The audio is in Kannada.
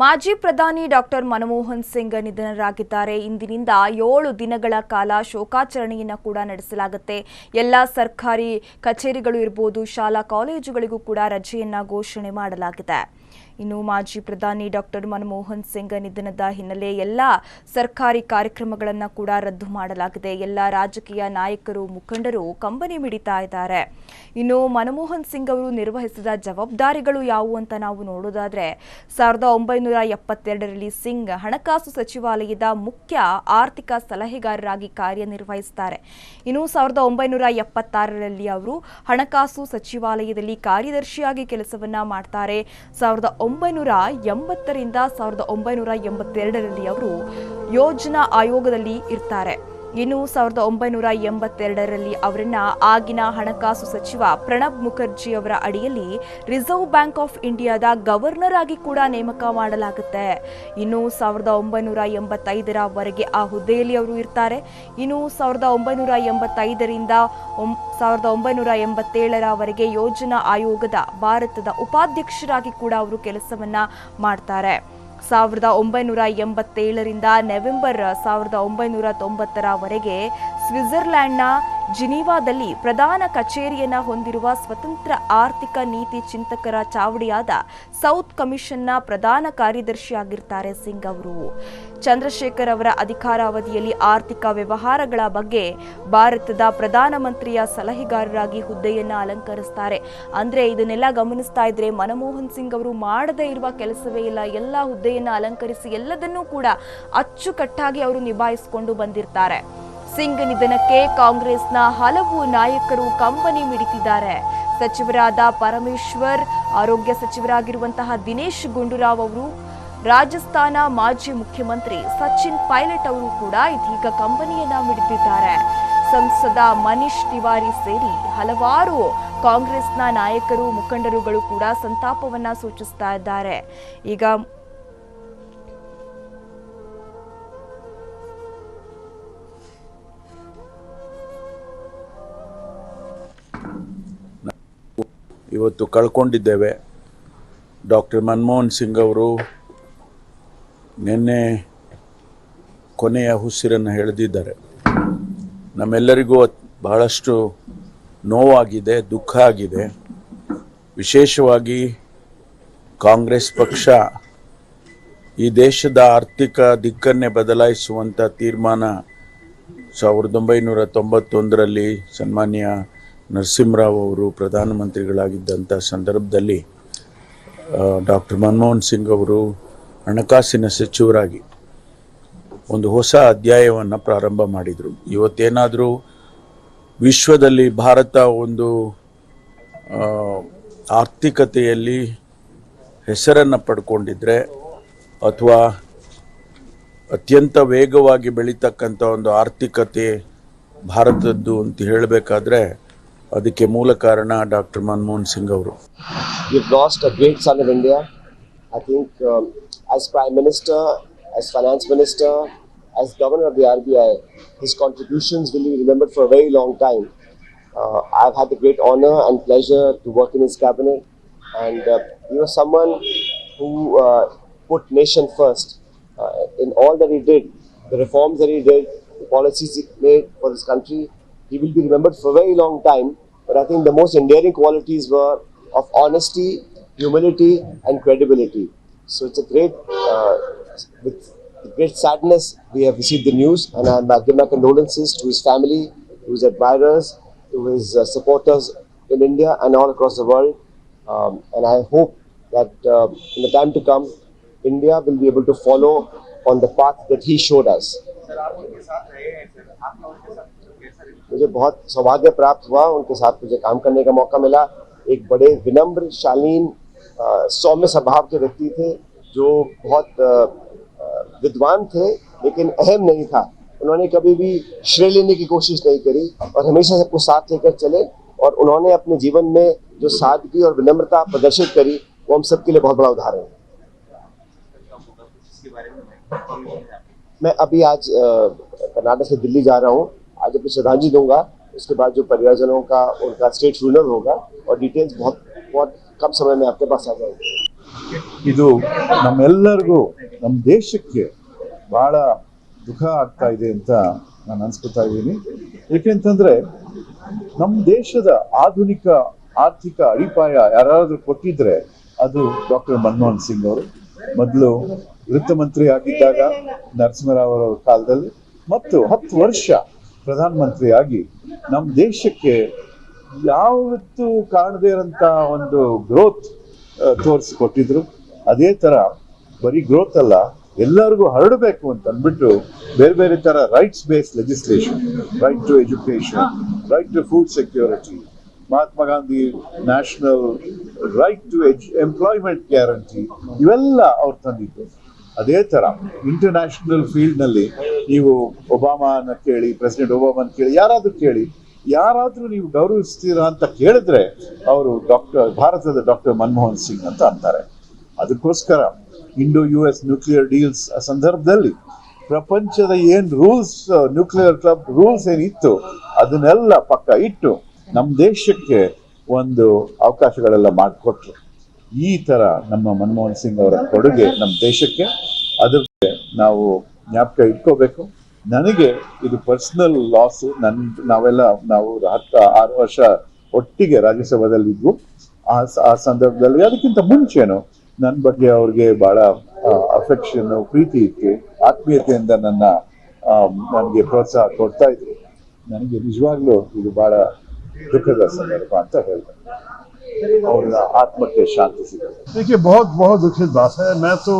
ಮಾಜಿ ಪ್ರಧಾನಿ ಡಾಕ್ಟರ್ ಮನಮೋಹನ್ ಸಿಂಗ್ ನಿಧನರಾಗಿದ್ದಾರೆ. ಇಂದಿನಿಂದ 7 ದಿನಗಳ ಕಾಲ ಶೋಕಾಚರಣೆಯನ್ನು ಕೂಡ ನಡೆಸಲಾಗುತ್ತೆ. ಎಲ್ಲ ಸರ್ಕಾರಿ ಕಚೇರಿಗಳು ಇರಬಹುದು, ಶಾಲಾ ಕಾಲೇಜುಗಳಿಗೂ ಕೂಡ ರಜೆಯನ್ನ ಘೋಷಣೆ ಮಾಡಲಾಗಿದೆ. ಇನ್ನು ಮಾಜಿ ಪ್ರಧಾನಿ ಡಾಕ್ಟರ್ ಮನಮೋಹನ್ ಸಿಂಗ್ ನಿಧನದ ಹಿನ್ನೆಲೆ ಎಲ್ಲ ಸರ್ಕಾರಿ ಕಾರ್ಯಕ್ರಮಗಳನ್ನು ಕೂಡ ರದ್ದು ಮಾಡಲಾಗಿದೆ. ಎಲ್ಲ ರಾಜಕೀಯ ನಾಯಕರು, ಮುಖಂಡರು ಕಂಬನಿ ಮಿಡಿತಾ ಇದ್ದಾರೆ. ಇನ್ನು ಮನಮೋಹನ್ ಸಿಂಗ್ ಅವರು ನಿರ್ವಹಿಸಿದ ಜವಾಬ್ದಾರಿಗಳು ಯಾವುವು ಅಂತ ನಾವು ನೋಡೋದಾದ್ರೆ 1972ರಲ್ಲಿ ಸಿಂಗ್ ಹಣಕಾಸು ಸಚಿವಾಲಯದ ಮುಖ್ಯ ಆರ್ಥಿಕ ಸಲಹೆಗಾರರಾಗಿ ಕಾರ್ಯನಿರ್ವಹಿಸುತ್ತಾರೆ. ಇನ್ನು 1976ರಲ್ಲಿ ಅವರು ಹಣಕಾಸು ಸಚಿವಾಲಯದಲ್ಲಿ ಕಾರ್ಯದರ್ಶಿಯಾಗಿ ಕೆಲಸವನ್ನ ಮಾಡ್ತಾರೆ. 1980ರಿಂದ 1982ರಲ್ಲಿ ಅವರು ಯೋಜನಾ ಆಯೋಗದಲ್ಲಿ ಇರ್ತಾರೆ. ಇನ್ನು 1982ರಲ್ಲಿ ಅವರನ್ನ ಆಗಿನ ಹಣಕಾಸು ಸಚಿವ ಪ್ರಣಬ್ ಮುಖರ್ಜಿ ಅವರ ಅಡಿಯಲ್ಲಿ ರಿಸರ್ವ್ ಬ್ಯಾಂಕ್ ಆಫ್ ಇಂಡಿಯಾದ ಗವರ್ನರ್ ಆಗಿ ಕೂಡ ನೇಮಕ ಮಾಡಲಾಗುತ್ತೆ. ಇನ್ನು 1985ರವರೆಗೆ ಆ ಹುದ್ದೆಯಲ್ಲಿ ಅವರು ಇರ್ತಾರೆ. ಇನ್ನು 1985ರಿಂದ 1987ರವರೆಗೆ ಯೋಜನಾ ಆಯೋಗದ ಭಾರತದ ಉಪಾಧ್ಯಕ್ಷರಾಗಿ ಕೂಡ ಅವರು ಕೆಲಸವನ್ನ ಮಾಡ್ತಾರೆ. 1987ರಿಂದ ನವೆಂಬರ್ 1990ರವರೆಗೆ ಸ್ವಿಟ್ಜರ್ಲೆಂಡ್ನ ಜಿನೀವಾದಲ್ಲಿ ಪ್ರಧಾನ ಕಚೇರಿಯನ್ನ ಹೊಂದಿರುವ ಸ್ವತಂತ್ರ ಆರ್ಥಿಕ ನೀತಿ ಚಿಂತಕರ ಚಾವಡಿಯಾದ ಸೌತ್ ಕಮಿಷನ್ನ ಪ್ರಧಾನ ಕಾರ್ಯದರ್ಶಿಯಾಗಿರ್ತಾರೆ ಸಿಂಗ್ ಅವರು. ಚಂದ್ರಶೇಖರ್ ಅವರ ಅಧಿಕಾರಾವಧಿಯಲ್ಲಿ ಆರ್ಥಿಕ ವ್ಯವಹಾರಗಳ ಬಗ್ಗೆ ಭಾರತದ ಪ್ರಧಾನಮಂತ್ರಿಯ ಸಲಹೆಗಾರರಾಗಿ ಹುದ್ದೆಯನ್ನ ಅಲಂಕರಿಸ್ತಾರೆ. ಅಂದ್ರೆ ಇದನ್ನೆಲ್ಲ ಗಮನಿಸ್ತಾ ಇದ್ರೆ ಮನಮೋಹನ್ ಸಿಂಗ್ ಅವರು ಮಾಡದೇ ಇರುವ ಕೆಲಸವೇ ಇಲ್ಲ. ಎಲ್ಲ ಹುದ್ದೆಯನ್ನ ಅಲಂಕರಿಸಿ ಎಲ್ಲದನ್ನೂ ಕೂಡ ಅಚ್ಚುಕಟ್ಟಾಗಿ ಅವರು ನಿಭಾಯಿಸಿಕೊಂಡು ಬಂದಿರ್ತಾರೆ. ಸಿಂಗ್ ನಿಧನಕ್ಕೆ ಕಾಂಗ್ರೆಸ್ನ ಹಲವು ನಾಯಕರು ಕಂಬನಿ ಮಿಡಿತಿದ್ದಾರೆ. ಸಚಿವರಾದ ಪರಮೇಶ್ವರ್, ಆರೋಗ್ಯ ಸಚಿವರಾಗಿರುವಂತಹ ದಿನೇಶ್ ಗುಂಡೂರಾವ್ ಅವರು, ರಾಜಸ್ಥಾನ ಮಾಜಿ ಮುಖ್ಯಮಂತ್ರಿ ಸಚಿನ್ ಪೈಲಟ್ ಅವರು ಕೂಡ ಇದೀಗ ಕಂಬನಿಯನ್ನ ಮಿಡಿದಿದ್ದಾರೆ. ಸಂಸದ ಮನೀಶ್ ತಿವಾರಿ ಸೇರಿ ಹಲವಾರು ಕಾಂಗ್ರೆಸ್ನ ನಾಯಕರು, ಮುಖಂಡರುಗಳು ಕೂಡ ಸಂತಾಪವನ್ನ ಸೂಚಿಸ್ತಾ ಇದ್ದಾರೆ. ಈಗ ಇವತ್ತು ಕಳ್ಕೊಂಡಿದ್ದೇವೆ. ಡಾಕ್ಟರ್ ಮನಮೋಹನ್ ಸಿಂಗ್ ಅವರು ನಿನ್ನೆ ಕೊನೆಯ ಉಸಿರನ್ನು ಎಳೆದಿದ್ದಾರೆ. ನಮ್ಮೆಲ್ಲರಿಗೂ ಬಹಳಷ್ಟು ನೋವಾಗಿದೆ, ದುಃಖ ಆಗಿದೆ. ವಿಶೇಷವಾಗಿ ಕಾಂಗ್ರೆಸ್ ಪಕ್ಷ ಈ ದೇಶದ ಆರ್ಥಿಕ ದಿಕ್ಕನ್ನೇ ಬದಲಾಯಿಸುವಂಥ ತೀರ್ಮಾನ 1991ರಲ್ಲಿ ಸನ್ಮಾನ್ಯ ನರಸಿಂಹರಾವ್ ಅವರು ಪ್ರಧಾನಮಂತ್ರಿಗಳಾಗಿದ್ದಂಥ ಸಂದರ್ಭದಲ್ಲಿ ಡಾಕ್ಟರ್ ಮನಮೋಹನ್ ಸಿಂಗ್ ಅವರು ಹಣಕಾಸಿನ ಸಚಿವರಾಗಿ ಒಂದು ಹೊಸ ಅಧ್ಯಾಯವನ್ನು ಪ್ರಾರಂಭ ಮಾಡಿದರು. ಇವತ್ತೇನಾದರೂ ವಿಶ್ವದಲ್ಲಿ ಭಾರತ ಒಂದು ಆರ್ಥಿಕತೆಯಲ್ಲಿ ಹೆಸರನ್ನು ಪಡ್ಕೊಂಡಿದ್ರೆ ಅಥವಾ ಅತ್ಯಂತ ವೇಗವಾಗಿ ಬೆಳೀತಕ್ಕಂಥ ಒಂದು ಆರ್ಥಿಕತೆ ಭಾರತದ್ದು ಅಂತ ಹೇಳಬೇಕಾದ್ರೆ ಅದಕ್ಕೆ ಮೂಲ ಕಾರಣ ಡಾಕ್ಟರ್ ಮನಮೋಹನ್ ಸಿಂಗ್ ಅವರು. We've lost a great son of India. I think as Prime Minister, as Finance Minister, as Governor of the RBI, his contributions will be remembered for a very long time. I've had the great honor and pleasure to work in his cabinet, and he was someone who put nation first in all that he did, the reforms that he did, the policies he made for this country. He will be remembered for a very long time, but I think the most endearing qualities were of honesty, humility and credibility. So it's a great, with great sadness we have received the news, and I give my condolences to his family, to his admirers, to his supporters in India and all across the world. And I hope that in the time to come, India will be able to follow on the path that he showed us. मुझे बहुत सौभाग्य प्राप्त हुआ, उनके साथ मुझे काम करने का मौका मिला. एक बड़े विनम्र, शालीन, सौम्य स्वभाव के व्यक्ति थे जो बहुत विद्वान थे लेकिन अहम नहीं था. उन्होंने कभी भी श्रेय लेने की कोशिश नहीं करी और हमेशा सबको साथ लेकर चले, और उन्होंने अपने जीवन में जो सादगी और विनम्रता प्रदर्शित करी वो हम सबके लिए बहुत बड़ा उदाहरण है. मैं अभी आज कर्नाटक से दिल्ली जा रहा हूँ. आज अपनी श्रद्धांजलि दूंगा, उसके बाद जो परिवारजनों का उनका स्टेट फ्यूनरल होगा और डिटेल्स बहुत कम समय में आपके पास आ जाएगी. ಇದು ನಮ್ಮೆಲ್ಲರಿಗೂ ನಮ್ಮ ದೇಶಕ್ಕೆ ಬಹಳ ದುಃಖ ಆಗ್ತಾ ಇದೆ ಅಂತ ನಾನು ಅನ್ಸ್ಕೊತಾ ಇದ್ದೀನಿ. ಏಕೆಂತಂದ್ರೆ ನಮ್ಮ ದೇಶದ ಆಧುನಿಕ ಆರ್ಥಿಕ ಅಡಿಪಾಯ ಯಾರಾದ್ರೂ ಕೊಟ್ಟಿದ್ರೆ ಅದು ಡಾಕ್ಟರ್ ಮನಮೋಹನ್ ಸಿಂಗ್ ಅವರು. ಮೊದಲು ವಿತ್ತ ಮಂತ್ರಿ ಆಗಿದ್ದಾಗ ನರಸಿಂಹರಾವ್ ಅವರ ಕಾಲದಲ್ಲಿ ಮತ್ತು 10 ವರ್ಷ ಪ್ರಧಾನಮಂತ್ರಿ ಆಗಿ ನಮ್ಮ ದೇಶಕ್ಕೆ ಯಾವತ್ತೂ ಕಾಣದೇ ಇರೋಂಥ ಒಂದು ಗ್ರೋತ್ ತೋರಿಸಿಕೊಟ್ಟಿದ್ರು. ಅದೇ ಥರ ಬರೀ ಗ್ರೋತ್ ಅಲ್ಲ, ಎಲ್ಲರಿಗೂ ಹರಡಬೇಕು ಅಂತ ಅಂದ್ಬಿಟ್ಟು ಬೇರೆ ಬೇರೆ ಥರ rights based legislation, right to education, right to food security, Mahatma Gandhi national right to employment guarantee, ಇವೆಲ್ಲ ಅವ್ರು ತಂದಿದ್ದು. ಅದೇ ಥರ ಇಂಟರ್ನ್ಯಾಷನಲ್ ಫೀಲ್ಡ್ನಲ್ಲಿ ನೀವು ಒಬಾಮಾನ ಕೇಳಿ, ಪ್ರೆಸಿಡೆಂಟ್ ಒಬಾಮಾನ ಕೇಳಿ, ಯಾರಾದರೂ ನೀವು ಗೌರವಿಸ್ತೀರಾ ಅಂತ ಕೇಳಿದ್ರೆ ಅವರು ಭಾರತದ ಡಾಕ್ಟರ್ ಮನಮೋಹನ್ ಸಿಂಗ್ ಅಂತ ಅಂತಾರೆ. ಅದಕ್ಕೋಸ್ಕರ ಇಂಡೋ-US ನ್ಯೂಕ್ಲಿಯರ್ ಡೀಲ್ಸ್ ಸಂದರ್ಭದಲ್ಲಿ ಪ್ರಪಂಚದ ಏನ್ ರೂಲ್ಸ್, ನ್ಯೂಕ್ಲಿಯರ್ ಕ್ಲಬ್ ರೂಲ್ಸ್ ಏನಿತ್ತು ಅದನ್ನೆಲ್ಲ ಪಕ್ಕ ಇಟ್ಟು ನಮ್ಮ ದೇಶಕ್ಕೆ ಒಂದು ಅವಕಾಶಗಳೆಲ್ಲ ಮಾಡಿಕೊಟ್ರು. ಈ ತರ ನಮ್ಮ ಮನಮೋಹನ್ ಸಿಂಗ್ ಅವರ ಕೊಡುಗೆ ನಮ್ಮ ದೇಶಕ್ಕೆ, ಅದಕ್ಕೆ ನಾವು ಜ್ಞಾಪಕ ಇಟ್ಕೋಬೇಕು. ನನಗೆ ಇದು ಪರ್ಸನಲ್ ಲಾಸ್. ನಾವು 6 ವರ್ಷ ಒಟ್ಟಿಗೆ ರಾಜ್ಯಸಭಾದಲ್ಲಿ ಇದ್ವು. ಆ ಸಂದರ್ಭದಲ್ಲಿ ಅದಕ್ಕಿಂತ ಮುಂಚೆನು ನನ್ನ ಬಗ್ಗೆ ಅವ್ರಿಗೆ ಬಹಳ ಅಫೆಕ್ಷನ್, ಪ್ರೀತಿ ಇತ್ತು, ಆತ್ಮೀಯತೆಯಿಂದ ನನಗೆ ಪ್ರೋತ್ಸಾಹ ಕೊಡ್ತಾ ಇದ್ರು. ನನಗೆ ನಿಜವಾಗ್ಲೂ ಇದು ಬಹಳ ದುಃಖದ ಸಂದರ್ಭ ಅಂತ ಹೇಳ್ತಾರೆ. ಅವ್ರ ಆತ್ಮಕ್ಕೆ ಶಾಂತಿ ಸಿಗುತ್ತೆ. देखिए बहुत बहुत दुखित बात है। मैं तो